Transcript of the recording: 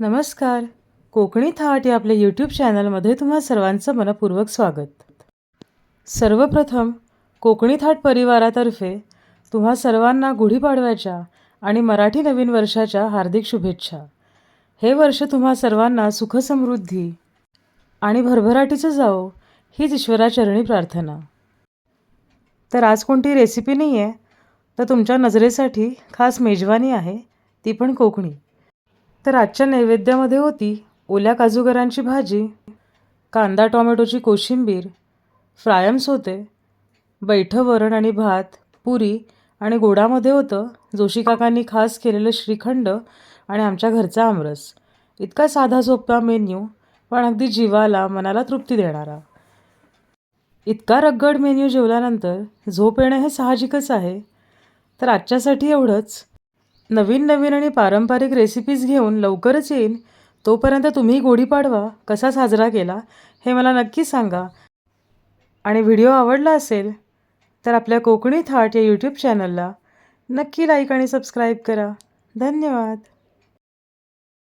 नमस्कार. कोकणी थाट या आपल्या यूट्यूब चॅनलमध्ये तुम्हा सर्वांचं मनपूर्वक स्वागत. सर्वप्रथम कोकणी थाट परिवारातर्फे तुम्हा सर्वांना गुढीपाडव्याच्या आणि मराठी नवीन वर्षाच्या हार्दिक शुभेच्छा. हे वर्ष तुम्हा सर्वांना सुखसमृद्धी आणि भरभराटीचं जावो हीच ईश्वराचरणी प्रार्थना. तर आज कोणती रेसिपी नाही आहे, तर तुमच्या नजरेसाठी खास मेजवानी आहे, ती पण कोकणी. तर आजच्या नैवेद्यामध्ये होती ओल्या काजूगरांची भाजी, कांदा टोमॅटोची कोशिंबीर, फ्रायम्स होते, बैठं वरण आणि भात, पुरी आणि गोडामध्ये होतं जोशी काकांनी खास केलेलं श्रीखंड आणि आमच्या घरचा आमरस. इतका साधा सोपा मेन्यू, पण अगदी जीवाला मनाला तृप्ती देणारा. इतका रगड मेन्यू जेवल्यानंतर झोप येणं हे साहजिकच आहे. तर आजच्यासाठी एवढंच. नवीन नवीन आणि पारंपरिक रेसिपीज घेऊन लवकरच येईन. तोपर्यंत तुम्ही गुढीपाडवा कसा साजरा केला हे मला नक्की सांगा. आणि व्हिडिओ आवडला असेल तर आपल्या कोकणी थाट या यूट्यूब चॅनलला नक्की लाईक आणि सबस्क्राईब करा. धन्यवाद.